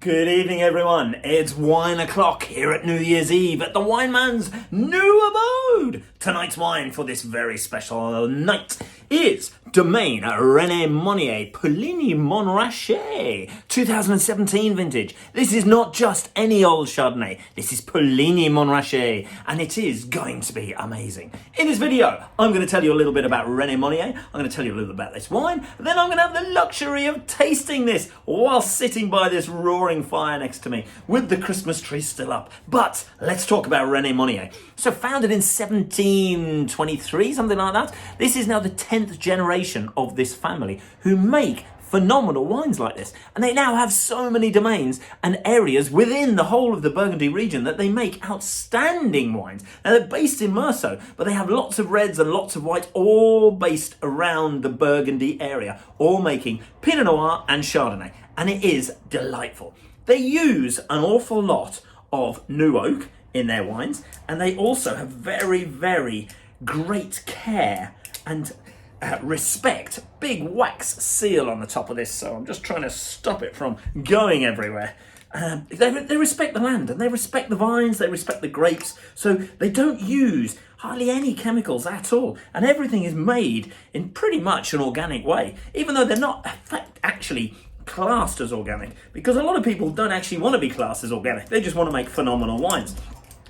Good evening, everyone. It's wine o'clock here at New Year's Eve at the WINEMAN's new abode. Tonight's wine for this very special night is Domaine Rene Monnier Puligny Montrachet 2017 vintage. This is not just any old Chardonnay. This is Puligny Montrachet, and it is going to be amazing. In this video, I'm going to tell you a little bit about Rene Monnier. I'm going to tell you a little bit about this wine, and then I'm going to have the luxury of tasting this while sitting by this roaring fire next to me with the Christmas tree still up. But let's talk about Rene Monnier. So founded in 1723, something like that. This is now the 10th generation of this family who make phenomenal wines like this. And they now have so many domains and areas within the whole of the Burgundy region that they make outstanding wines. Now they're based in Meursault, but they have lots of reds and lots of whites, all based around the Burgundy area, all making Pinot Noir and Chardonnay. And it is delightful. They use an awful lot of new oak in their wines, and they also have very, very great care and respect. Big wax seal on the top of this, so I'm just trying to stop it from going everywhere. They respect the land, and they respect the vines, they respect the grapes, so they don't use hardly any chemicals at all, and everything is made in pretty much an organic way, even though they're not actually classed as organic, because a lot of people don't actually want to be classed as organic. They just want to make phenomenal wines.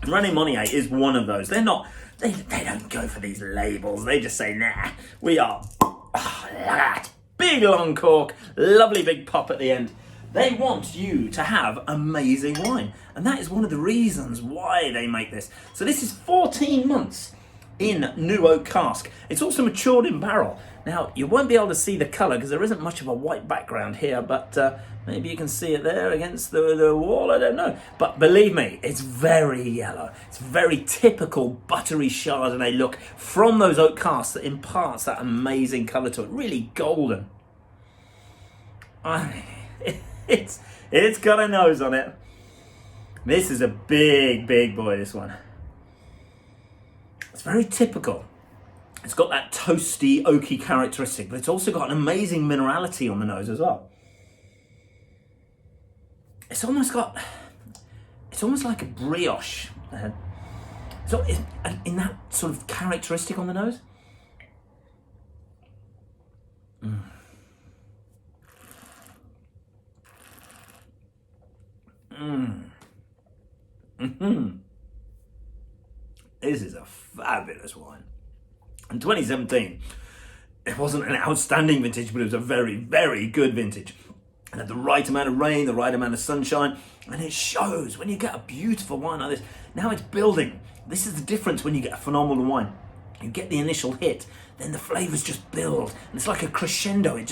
And Rene Monnier is one of those. They don't go for these labels. They just say, nah, we are, look at that, big long cork, lovely big pop at the end. They want you to have amazing wine. And that is one of the reasons why they make this. So this is 14 months in new oak cask. It's also matured in barrel. Now, you won't be able to see the colour because there isn't much of a white background here, but maybe you can see it there against the wall, I don't know. But believe me, it's very yellow. It's very typical buttery Chardonnay look from those oak casks that imparts that amazing colour to it, really golden. It's got a nose on it. This is a big, big boy, this one. It's very typical. It's got that toasty, oaky characteristic, but it's also got an amazing minerality on the nose as well. It's almost like a brioche. So in that sort of characteristic on the nose. This is a fabulous wine. In 2017, it wasn't an outstanding vintage, but it was a very, very good vintage. It had the right amount of rain, the right amount of sunshine, and it shows when you get a beautiful wine like this. Now it's building. This is the difference when you get a phenomenal wine. You get the initial hit, then the flavors just build. And it's like a crescendo. It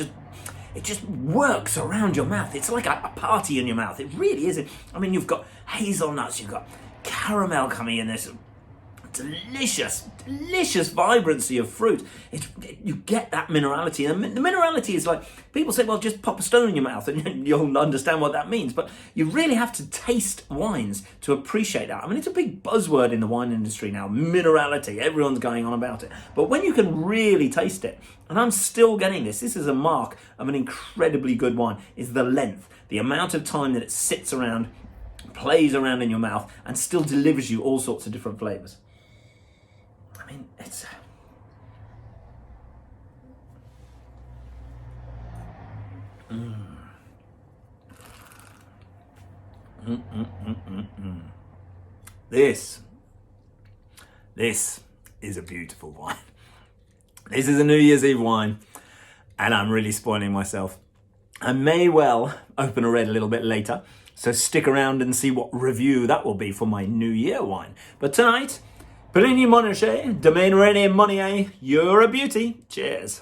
just works around your mouth. It's like a party in your mouth. It really is. I mean, you've got hazelnuts, you've got caramel coming in this. Delicious vibrancy of fruit. You get that minerality, and the minerality is like, people say, well, just pop a stone in your mouth and you'll understand what that means, but you really have to taste wines to appreciate that. I mean, it's a big buzzword in the wine industry now, minerality, everyone's going on about it, but when you can really taste it, and I'm still getting this is a mark of an incredibly good wine, is the length, the amount of time that it sits around, plays around in your mouth, and still delivers you all sorts of different flavors. I mean, it's This is a beautiful wine. This is a New Year's Eve wine, and I'm really spoiling myself. I may well open a red a little bit later, so stick around and see what review that will be for my New Year wine. But tonight, Puligny Montrachet, Domaine Rene Monnier, you're a beauty. Cheers.